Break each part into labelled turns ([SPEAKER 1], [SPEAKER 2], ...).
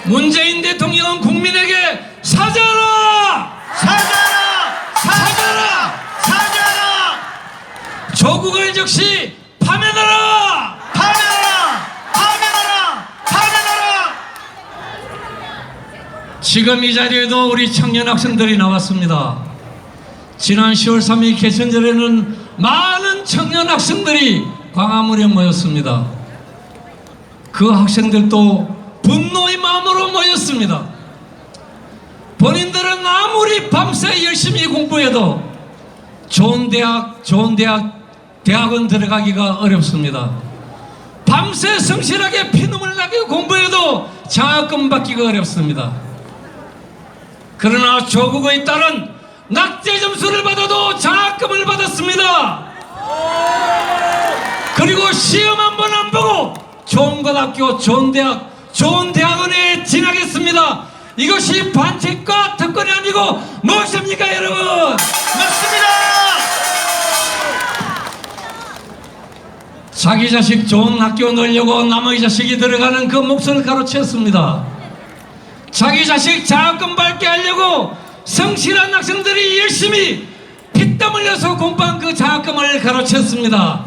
[SPEAKER 1] 문재인 대통령은 국민에게 사죄하라!
[SPEAKER 2] 사죄하라! 사죄하라! 사죄하라!
[SPEAKER 1] 조국을 즉시 파면하라!
[SPEAKER 2] 파면하라! 파면하라! 파면하라!
[SPEAKER 1] 지금 이 자리에도 우리 청년 학생들이 나왔습니다. 지난 10월 3일 개천절에는 많은 청년 학생들이 광화문에 모였습니다. 그 학생들도 분노의 마음으로 모였습니다. 본인들은 아무리 밤새 열심히 공부해도 좋은 대학원 들어가기가 어렵습니다. 밤새 성실하게 피눈물 나게 공부해도 장학금 받기가 어렵습니다. 그러나 조국의 딸은 낙제 점수를 받아도 장학금을 받았습니다. 그리고 시험 한 번 안 보고 좋은 고등학교, 좋은 대학, 좋은 대학원에 진학했습니다. 이것이 반칙과 특권이 아니고 무엇입니까, 여러분?
[SPEAKER 2] 맞습니다!
[SPEAKER 1] 자기 자식 좋은 학교 넣으려고 남의 자식이 들어가는 그 몫을 가로챘습니다. 자기 자식 장학금 받게 하려고 성실한 학생들이 열심히 피땀 흘려서 공부한 그 장학금을 가로챘습니다.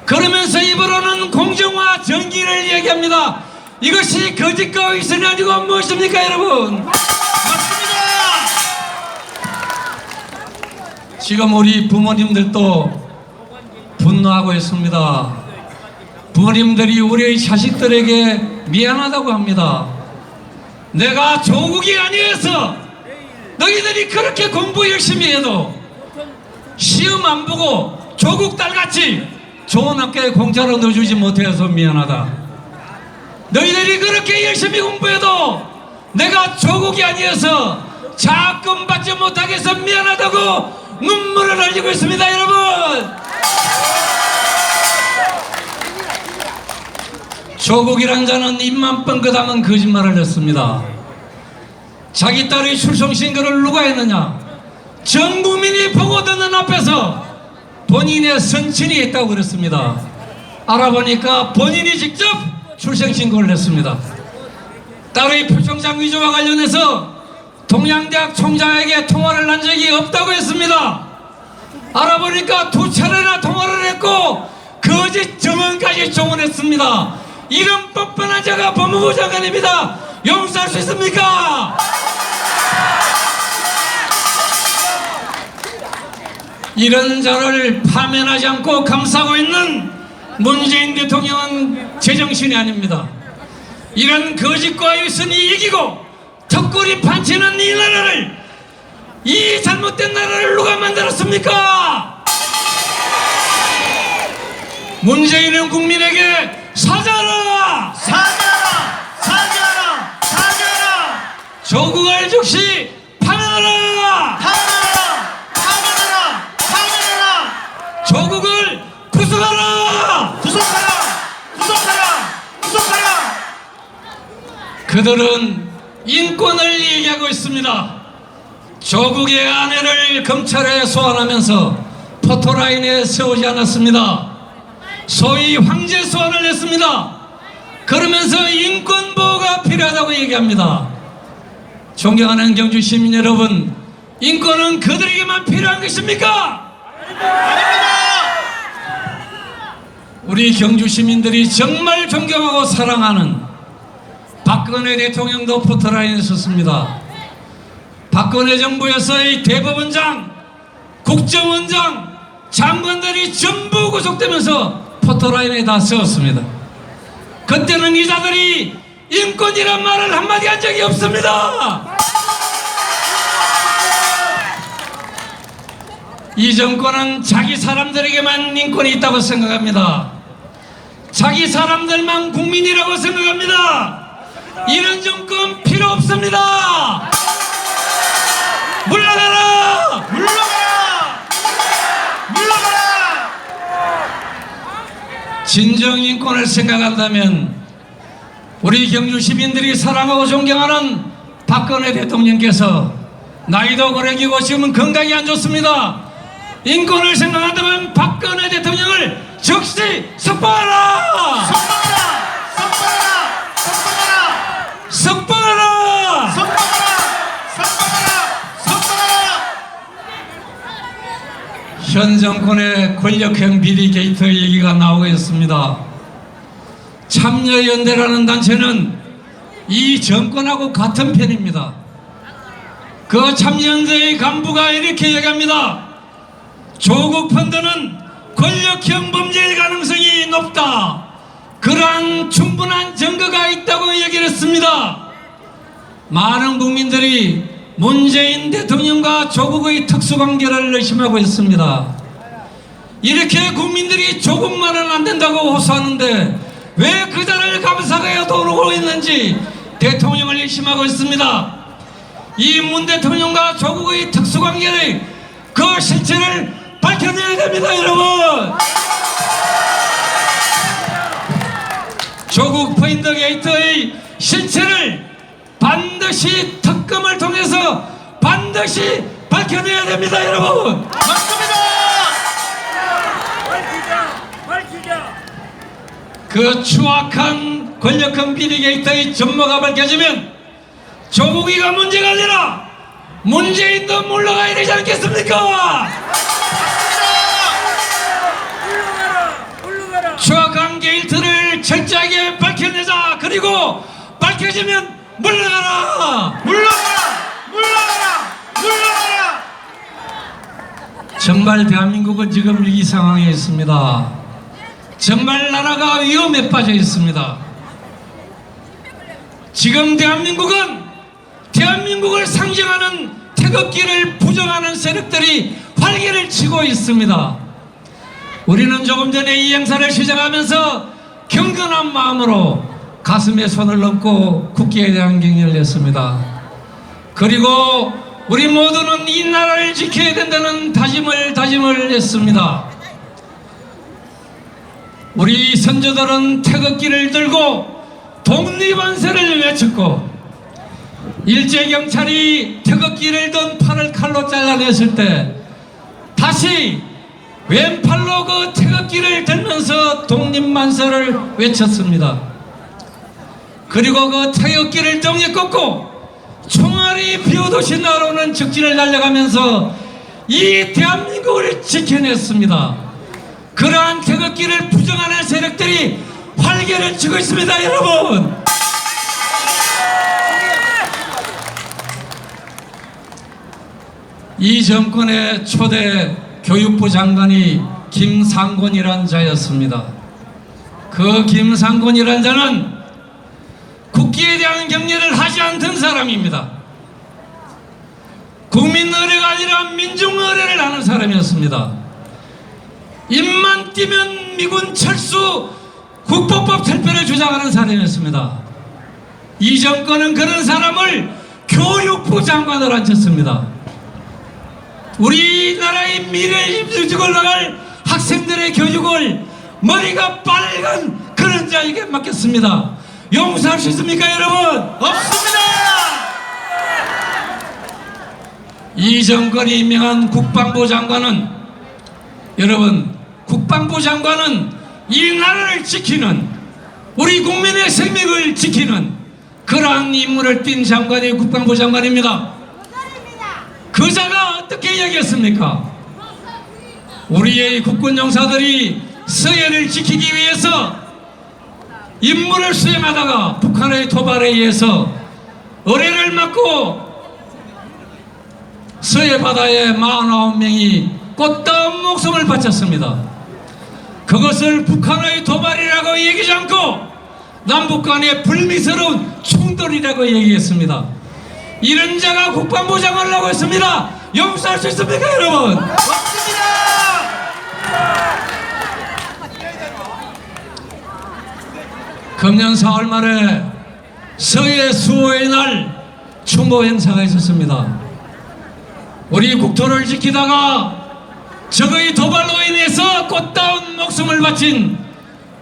[SPEAKER 1] 그러면서 입으로는 공정과 정의를 얘기합니다. 이것이 거짓과 위선이 아니고 무엇입니까, 여러분?
[SPEAKER 2] 맞습니다!
[SPEAKER 1] 지금 우리 부모님들도 분노하고 있습니다. 부모님들이 우리 자식들에게 미안하다고 합니다. 내가 조국이 아니어서 너희들이 그렇게 공부 열심히 해도 시험 안 보고 조국 딸같이 좋은 학교에 공짜로 넣어주지 못해서 미안하다. 너희들이 그렇게 열심히 공부해도 내가 조국이 아니어서 장학금 받지 못하게 해서 미안하다고 눈물을 흘리고 있습니다, 여러분. 조국이란 자는 입만 뻥긋하면 거짓말을 했습니다. 자기 딸의 출생신고를 누가 했느냐? 전 국민이 보고 듣는 앞에서 본인의 선친이 했다고 그랬습니다. 알아보니까 본인이 직접 출생신고를 했습니다. 딸의 표창장 위조와 관련해서 동양대학 총장에게 통화를 한 적이 없다고 했습니다. 알아보니까 2차례나 통화를 했고 거짓 증언까지 조언했습니다. 이런 뻔뻔한 자가 법무부 장관입니다. 용서할 수 있습니까? 이런 자를 파면하지 않고 감싸고 있는 문재인 대통령은 제정신이 아닙니다. 이런 거짓과 위선이 이기고 턱걸이 판치는 이 나라를, 이 잘못된 나라를 누가 만들었습니까? 문재인은 국민에게 사죄하라!
[SPEAKER 2] 사죄하라! 사죄하라! 사죄하라!
[SPEAKER 1] 조국을 즉시 파면하라!
[SPEAKER 2] 파면하라! 파면하라! 파면하라!
[SPEAKER 1] 조국을 구속하라!
[SPEAKER 2] 구속하라! 구속하라! 구속하라!
[SPEAKER 1] 그들은 인권을 얘기하고 있습니다. 조국의 아내를 검찰에 소환하면서 포토라인에 세우지 않았습니다. 소위 황제 소환을 했습니다. 그러면서 인권보호가 필요하다고 얘기합니다. 존경하는 경주 시민 여러분, 인권은 그들에게만 필요한 것입니까?
[SPEAKER 2] 아닙니다!
[SPEAKER 1] 우리 경주 시민들이 정말 존경하고 사랑하는 박근혜 대통령도 포토라인에 섰습니다. 박근혜 정부에서의 대법원장, 국정원장, 장관들이 전부 구속되면서 포토라인에 다 세웠습니다. 그때는 이 자들이 인권이란 말을 한마디 한 적이 없습니다. 이 정권은 자기 사람들에게만 인권이 있다고 생각합니다. 자기 사람들만 국민이라고 생각합니다. 이런 정권 필요 없습니다. 물러가라!
[SPEAKER 2] 물러가라! 물러가라!
[SPEAKER 1] 진정 인권을 생각한다면 우리 경주 시민들이 사랑하고 존경하는 박근혜 대통령께서 나이도 고령이고 지금은 건강이 안 좋습니다. 인권을 생각한다면 박근혜 대통령을 즉시 석방하라!
[SPEAKER 2] 석방하라! 석방하라! 석방하라!
[SPEAKER 1] 석방하라! 현 정권의 권력형 비리 게이트 얘기가 나오고 있습니다. 참여연대라는 단체는 이 정권하고 같은 편입니다. 그 참여연대의 간부가 이렇게 얘기합니다. 조국 펀드는 권력형 범죄일 가능성이 높다. 그러한 충분한 증거가 있다고 얘기를 했습니다. 많은 국민들이 문재인 대통령과 조국의 특수관계를 의심하고 있습니다. 이렇게 국민들이 조국만은 안 된다고 호소하는데 왜 그자를 감사하여 도르고 있는지 대통령을 의심하고 있습니다. 이 문 대통령과 조국의 특수관계의 그 실체를 밝혀내야 됩니다, 여러분. 조국 펀드 게이트의 실체를 반드시 특검을 통해서 반드시 밝혀내야 됩니다, 여러분.
[SPEAKER 2] 맞습니다.
[SPEAKER 1] 그 추악한 권력형 비리 게이트의 전모가 밝혀지면 조국이가 문제가 아니라 문재인도 물러가야 되지 않겠습니까? 추악한 게이트를 철저하게 밝혀내자. 그리고 밝혀지면 물러가라.
[SPEAKER 2] 물러가라.
[SPEAKER 1] 정말 대한민국은 지금 위기 상황에 있습니다. 정말 나라가 위험에 빠져 있습니다. 지금 대한민국을 상징하는 태극기를 부정하는 세력들이 활개를 치고 있습니다. 우리는 조금 전에 이 행사를 시작하면서 경건한 마음으로 가슴에 손을 얹고 국기에 대한 경의를 했습니다. 그리고 우리 모두는 이 나라를 지켜야 된다는 다짐을 했습니다. 우리 선조들은 태극기를 들고 독립안세를 외쳤고 일제경찰이 태극기를 든 팔을 칼로 잘라냈을 때 다시 왼팔로 그 태극기를 들면서 독립만세를 외쳤습니다. 그리고 그 태극기를 등에 꽂고 총알이 비오듯이 날아오는 적진을 날려가면서 이 대한민국을 지켜냈습니다. 그러한 태극기를 부정하는 세력들이 활개를 치고 있습니다, 여러분. 이 정권의 초대 교육부 장관이 김상곤이란 자였습니다. 그 김상곤이란 자는 국기에 대한 경례를 하지 않던 사람입니다. 국민 의례가 아니라 민중 의례를 하는 사람이었습니다. 입만 띄면 미군 철수 국보법 철폐를 주장하는 사람이었습니다. 이 정권은 그런 사람을 교육부 장관으로 앉혔습니다. 우리나라의 미래에 일찍을 나갈 학생들의 교육을 머리가 빨간 그런 자에게 맡겼습니다. 용서할 수 있습니까, 여러분?
[SPEAKER 2] 없습니다.
[SPEAKER 1] 이 정권이 임명한 국방부 장관은, 여러분, 국방부 장관은 이 나라를 지키는, 우리 국민의 생명을 지키는 그러한 임무를 띈 장관이 국방부 장관입니다. 그 자가 어떻게 얘기했습니까? 우리의 국군 용사들이 서해를 지키기 위해서 임무를 수행하다가 북한의 도발에 의해서 어뢰를 맞고 서해 바다에 49명이 꽃다운 목숨을 바쳤습니다. 그것을 북한의 도발이라고 얘기하지 않고 남북 간의 불미스러운 충돌이라고 얘기했습니다. 이런 자가 국방부 장관을 하고 있습니다. 용서할 수 있습니까, 여러분?
[SPEAKER 2] 없습니다.
[SPEAKER 1] 금년 4월 말에 서해 수호의 날 추모 행사가 있었습니다. 우리 국토를 지키다가 적의 도발로 인해서 꽃다운 목숨을 바친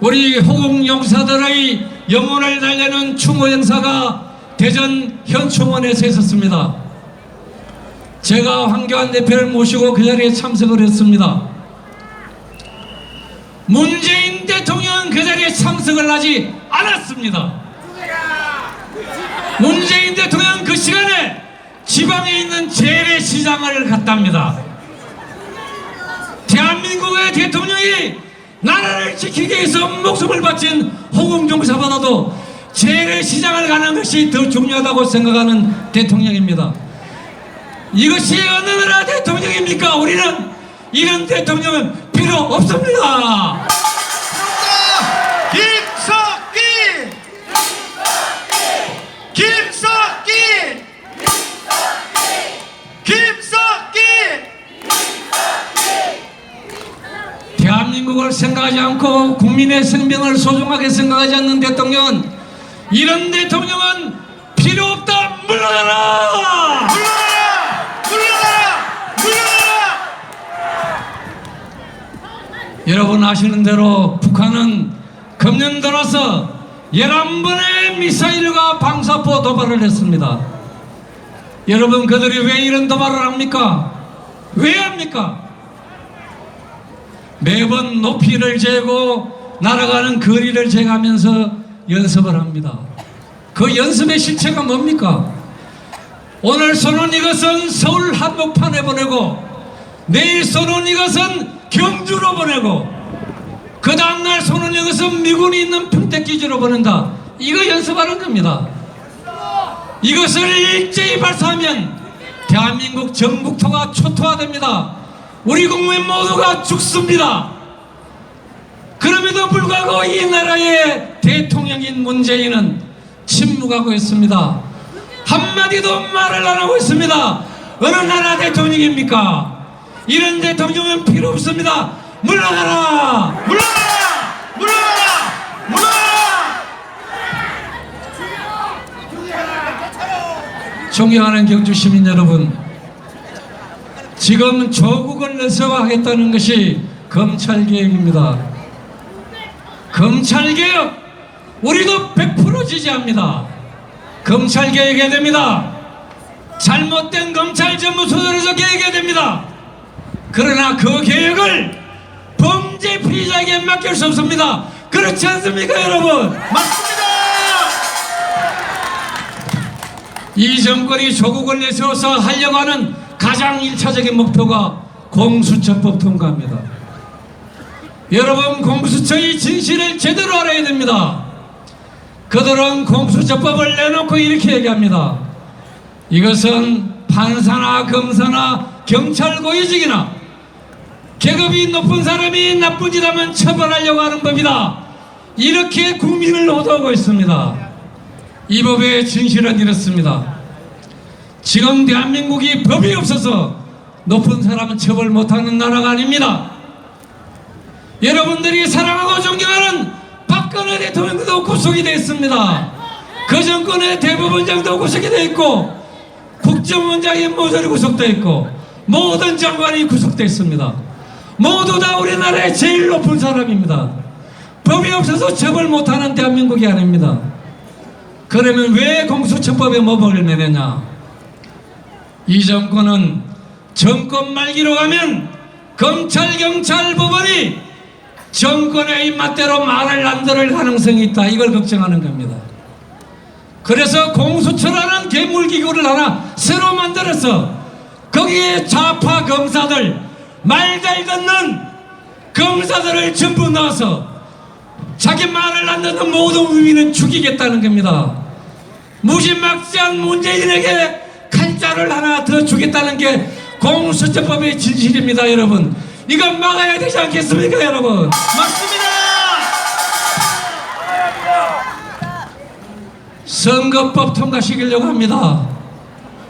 [SPEAKER 1] 우리 호국 용사들의 영혼을 달래는 추모 행사가 대전 현충원에서 있었습니다. 제가 황교안 대표를 모시고 그 자리에 참석을 했습니다. 문재인 대통령은 그 자리에 참석을 하지 않았습니다. 문재인 대통령은 그 시간에 지방에 있는 재래시장을 갔답니다. 대한민국의 대통령이 나라를 지키기 위해서 목숨을 바친 호국용사보다도 재래시장을 가는 것이 더 중요하다고 생각하는 대통령입니다. 이것이 어느 나라 대통령입니까? 우리는 이런 대통령은 필요 없습니다.
[SPEAKER 2] 김석기! 김석기! 김석기!
[SPEAKER 1] 대한민국을 생각하지 않고 국민의 생명을 소중하게 생각하지 않는 대통령은, 이런 대통령은 필요 없다. 물러나라!
[SPEAKER 2] 물러나라! 물러나라! 물러나라!
[SPEAKER 1] 여러분 아시는 대로 북한은 금년 들어서 11번의 미사일과 방사포 도발을 했습니다. 여러분, 그들이 왜 이런 도발을 합니까? 왜 합니까? 매번 높이를 재고 날아가는 거리를 재가면서 연습을 합니다. 그 연습의 실체가 뭡니까? 오늘 쏘는 이것은 서울 한복판에 보내고, 내일 쏘는 이것은 경주로 보내고, 그 다음날 쏘는 이것은 미군이 있는 평택기지로 보낸다. 이거 연습하는 겁니다. 이것을 일제히 발사하면 대한민국 전국토가 초토화됩니다. 우리 국민 모두가 죽습니다. 그럼에도 불구하고 이 나라의 대통령인 문재인은 침묵하고 있습니다. 한마디도 말을 안 하고 있습니다. 어느 나라 대통령입니까? 이런 대통령은 필요 없습니다. 물러나라!
[SPEAKER 2] 물러나라! 물러나라! 물러나라!
[SPEAKER 1] 존경하는 경주 시민 여러분, 지금 조국을 내세워하겠다는 것이 검찰개혁입니다. 검찰개혁, 우리도 100% 지지합니다. 검찰개혁해야 됩니다. 잘못된 검찰 전무소설에서 개혁해야 됩니다. 그러나 그 개혁을 범죄 피의자에게 맡길 수 없습니다. 그렇지 않습니까, 여러분?
[SPEAKER 2] 맞습니다!
[SPEAKER 1] 이 정권이 조국을 내세워서 하려고 하는 가장 1차적인 목표가 공수처법 통과입니다. 여러분, 공수처의 진실을 제대로 알아야 됩니다. 그들은 공수처법을 내놓고 이렇게 얘기합니다. 이것은 판사나 검사나 경찰 고위직이나 계급이 높은 사람이 나쁜 짓 하면 처벌하려고 하는 법이다. 이렇게 국민을 호도하고 있습니다. 이 법의 진실은 이렇습니다. 지금 대한민국이 법이 없어서 높은 사람은 처벌 못하는 나라가 아닙니다. 여러분들이 사랑하고 존경하는 박근혜 대통령도 구속이 되어 있습니다. 그 정권의 대법원장도 구속이 되어 있고, 국정원장이 모조리 구속되어 있고, 모든 장관이 구속되어 있습니다. 모두 다 우리나라의 제일 높은 사람입니다. 법이 없어서 처벌 못하는 대한민국이 아닙니다. 그러면 왜 공수처법에 모범을 내느냐? 이 정권은 정권 말기로 가면 검찰, 경찰, 법원이 정권의 입맛대로 말을 안 들을 가능성이 있다. 이걸 걱정하는 겁니다. 그래서 공수처라는 괴물기구를 하나 새로 만들어서 거기에 좌파 검사들, 말 잘 듣는 검사들을 전부 넣어서 자기 말을 안 듣는 모든 국민은 죽이겠다는 겁니다. 무지막지한 문재인에게 칼자를 하나 더 주겠다는 게 공수처법의 진실입니다. 여러분, 이거 막아야 되지 않겠습니까, 여러분?
[SPEAKER 2] 맞습니다!
[SPEAKER 1] 선거법 통과시키려고 합니다.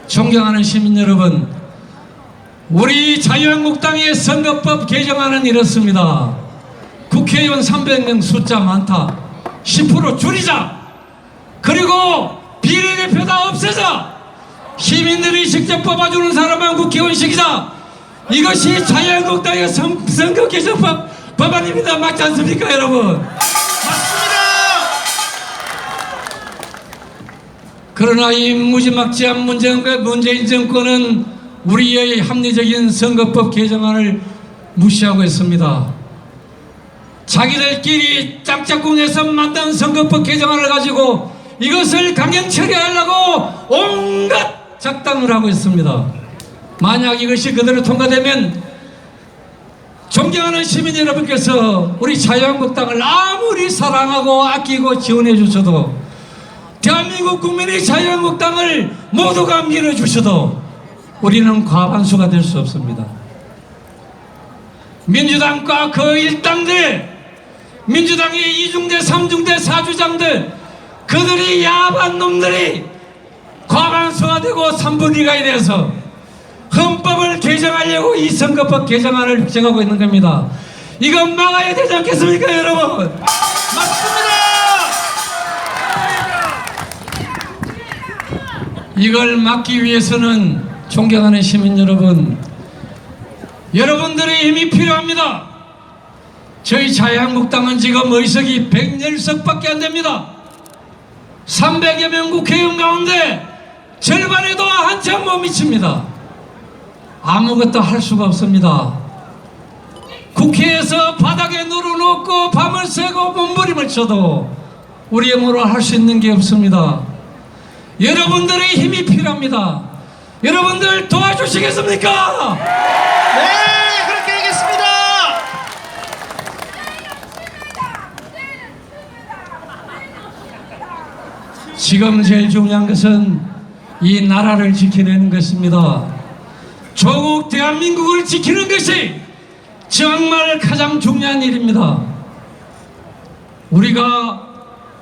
[SPEAKER 1] 존경하는 시민 여러분, 우리 자유한국당의 선거법 개정안은 이렇습니다. 국회의원 300명 숫자 많다. 10% 줄이자. 그리고 비례대표 다 없애자. 시민들이 직접 뽑아주는 사람만 국회의원 시키자. 이것이 자유한국당의 선거 개정법 법안입니다. 맞지 않습니까, 여러분?
[SPEAKER 2] 맞습니다!
[SPEAKER 1] 그러나 이 무지막지한 문재인 정권은 우리의 합리적인 선거법 개정안을 무시하고 있습니다. 자기들끼리 짝짝꿍해서 만든 선거법 개정안을 가지고 이것을 강행 처리하려고 온갖 작당을 하고 있습니다. 만약 이것이 그대로 통과되면 존경하는 시민 여러분께서 우리 자유한국당을 아무리 사랑하고 아끼고 지원해 주셔도, 대한민국 국민의 자유한국당을 모두가 밀어주셔도 우리는 과반수가 될 수 없습니다. 민주당과 그 일당들, 민주당의 이중대, 삼중대, 사주장들, 그들이 야반 놈들이 과반수가 되고 3분의 2가 돼서 헌법을 개정하려고 이 선거법 개정안을 획정하고 있는 겁니다. 이건 막아야 되지 않겠습니까, 여러분?
[SPEAKER 2] 맞습니다.
[SPEAKER 1] 이걸 막기 위해서는 존경하는 시민 여러분, 여러분들의 힘이 필요합니다. 저희 자유한국당은 지금 의석이 110석밖에 안 됩니다. 300여 명 국회의원 가운데 절반에도 한참 못 미칩니다. 아무것도 할 수가 없습니다. 국회에서 바닥에 누워놓고 밤을 새고 몸부림을 쳐도 우리 힘으로 할 수 있는 게 없습니다. 여러분들의 힘이 필요합니다. 여러분들 도와주시겠습니까?
[SPEAKER 2] 네, 그렇게 하겠습니다.
[SPEAKER 1] 지금 제일 중요한 것은 이 나라를 지켜내는 것입니다. 조국 대한민국을 지키는 것이 정말 가장 중요한 일입니다.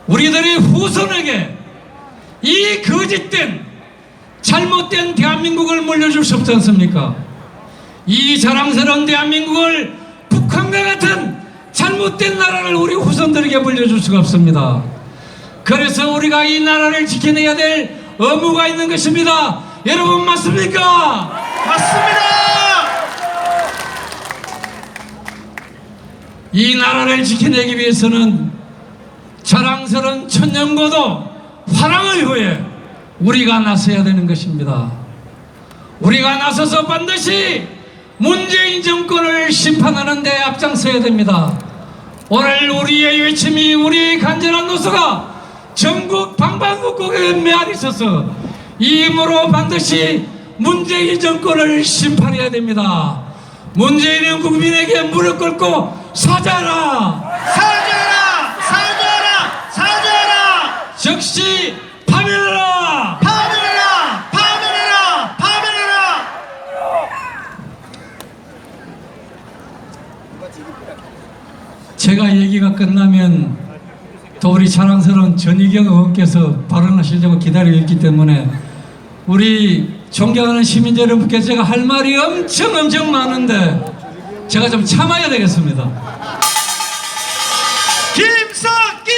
[SPEAKER 1] 우리들의 후손에게 이 거짓된 잘못된 대한민국을 물려줄 수 없지 않습니까? 이 자랑스러운 대한민국을 북한과 같은 잘못된 나라를 우리 후손들에게 물려줄 수가 없습니다. 그래서 우리가 이 나라를 지켜내야 될 의무가 있는 것입니다. 여러분 맞습니까?
[SPEAKER 2] 맞습니다.
[SPEAKER 1] 이 나라를 지켜내기 위해서는 자랑스러운 천년고도 화랑을 후에 우리가 나서야 되는 것입니다. 우리가 나서서 반드시 문재인 정권을 심판하는 데 앞장서야 됩니다. 오늘 우리의 외침이, 우리의 간절한 노소가 전국 방방곡곡에 메아리 있어서 이 힘으로 반드시 문재인 정권을 심판해야 됩니다. 문재인은 국민에게 무릎 꿇고 사죄하라!
[SPEAKER 2] 사죄하라! 사죄하라! 사죄하라!
[SPEAKER 1] 즉시 파면하라!
[SPEAKER 2] 파면하라! 파면하라! 파면하라!
[SPEAKER 1] 제가 얘기가 끝나면 또 우리 자랑스러운 전희경 의원께서 발언하시려고 기다리고 있기 때문에 우리 존경하는 시민 여러분께 제가 할 말이 엄청 많은데 제가 좀 참아야 되겠습니다.
[SPEAKER 2] 김석기!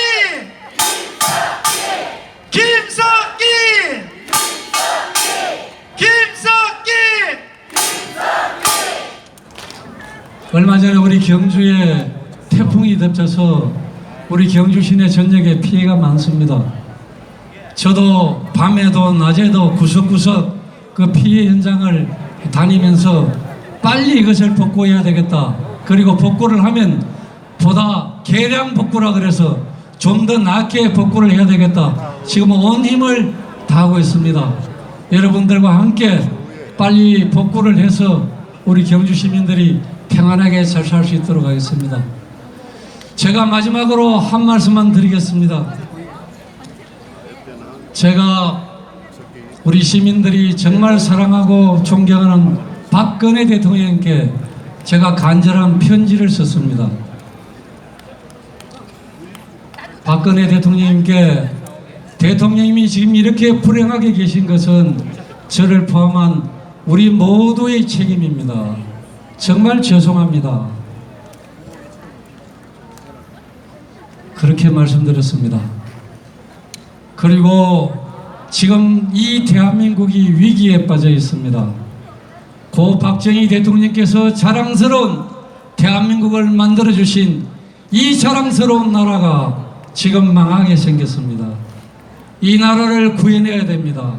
[SPEAKER 2] 김석기! 김석기!
[SPEAKER 1] 얼마 전에 우리 경주에 태풍이 덮쳐서 우리 경주 시내 전역에 피해가 많습니다. 저도 밤에도 낮에도 구석구석 그 피해 현장을 다니면서 빨리 이것을 복구해야 되겠다. 그리고 복구를 하면 보다 개량 복구라 그래서 좀 더 낫게 복구를 해야 되겠다. 지금 온 힘을 다하고 있습니다. 여러분들과 함께 빨리 복구를 해서 우리 경주 시민들이 평안하게 잘 살 수 있도록 하겠습니다. 제가 마지막으로 한 말씀만 드리겠습니다. 제가 우리 시민들이 정말 사랑하고 존경하는 박근혜 대통령께 제가 간절한 편지를 썼습니다. 박근혜 대통령님께 대통령님이 지금 이렇게 불행하게 계신 것은 저를 포함한 우리 모두의 책임입니다. 정말 죄송합니다. 그렇게 말씀드렸습니다. 그리고 지금 이 대한민국이 위기에 빠져 있습니다. 고 박정희 대통령께서 자랑스러운 대한민국을 만들어주신 이 자랑스러운 나라가 지금 망하게 생겼습니다. 이 나라를 구해내야 됩니다.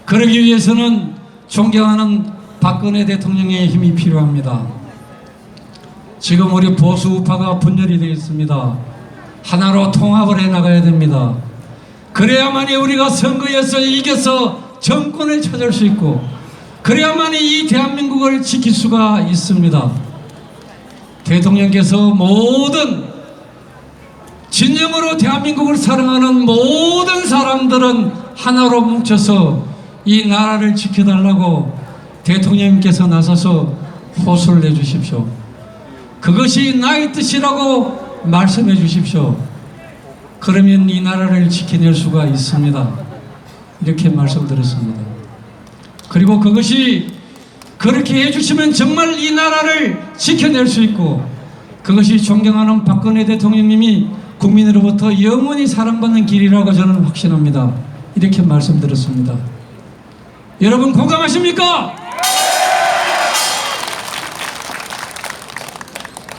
[SPEAKER 1] 그러기 위해서는 존경하는 박근혜 대통령의 힘이 필요합니다. 지금 우리 보수 우파가 분열이 되어 있습니다. 하나로 통합을 해나가야 됩니다. 그래야만이 우리가 선거에서 이겨서 정권을 찾을 수 있고, 그래야만이 이 대한민국을 지킬 수가 있습니다. 대통령께서 모든 진정으로 대한민국을 사랑하는 모든 사람들은 하나로 뭉쳐서 이 나라를 지켜달라고 대통령님께서 나서서 호소를 해주십시오. 그것이 나의 뜻이라고 말씀해 주십시오. 그러면 이 나라를 지켜낼 수가 있습니다. 이렇게 말씀드렸습니다. 그리고 그것이 그렇게 해주시면 정말 이 나라를 지켜낼 수 있고, 그것이 존경하는 박근혜 대통령님이 국민으로부터 영원히 사랑받는 길이라고 저는 확신합니다. 이렇게 말씀드렸습니다. 여러분 공감하십니까?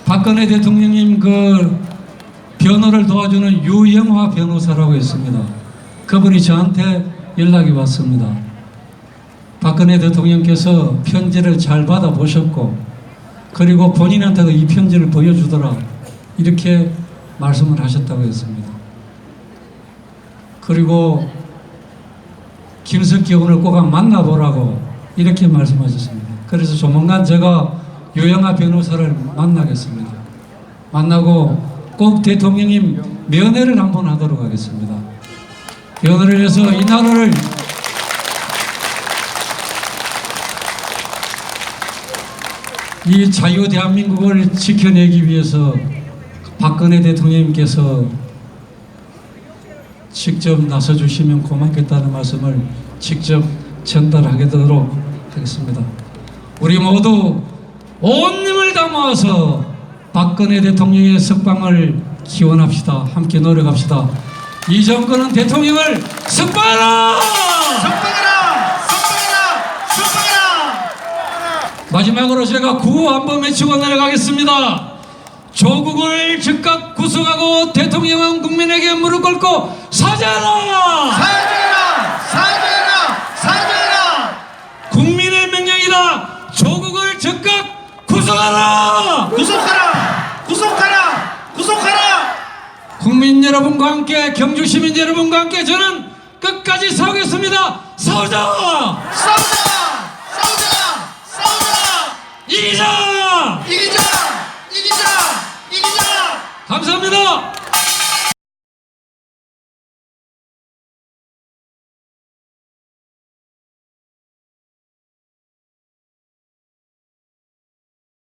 [SPEAKER 1] 박근혜 대통령님 그 변호를 도와주는 유영화 변호사라고 했습니다. 그분이 저한테 연락이 왔습니다. 박근혜 대통령께서 편지를 잘 받아보셨고, 그리고 본인한테도 이 편지를 보여주더라, 이렇게 말씀을 하셨다고 했습니다. 그리고 김석기 오늘 꼭 만나보라고 이렇게 말씀하셨습니다. 그래서 조만간 제가 유영아 변호사를 만나겠습니다. 만나고 꼭 대통령님 면회를 한번 하도록 하겠습니다. 면회를 해서 이 나라를 이 자유 대한민국을 지켜내기 위해서 박근혜 대통령님께서 직접 나서주시면 고맙겠다는 말씀을 직접 전달하도록 하겠습니다. 우리 모두 온 힘을 담아서 박근혜 대통령의 석방을 기원합시다. 함께 노력합시다. 이 정권은 대통령을 석방하라!
[SPEAKER 2] 석방하라! 석방하라! 석방하라!
[SPEAKER 1] 마지막으로 제가 구호 한번 외치고 내려가겠습니다. 조국을 즉각 구속하고 대통령은 국민에게 무릎 꿇고 사죄하라!
[SPEAKER 2] 사죄하라! 사죄하라! 사죄하라!
[SPEAKER 1] 국민의 명령이다. 조국을 즉각 구속하라!
[SPEAKER 2] 구속하라! 구속하라! 구속하라!
[SPEAKER 1] 국민 여러분과 함께, 경주 시민 여러분과 함께 저는 끝까지 싸우겠습니다. 싸우자!
[SPEAKER 2] 싸우자! 싸우자! 싸우자!
[SPEAKER 1] 이기자!
[SPEAKER 2] 이기자! 이기자! 이기자!
[SPEAKER 1] 감사합니다.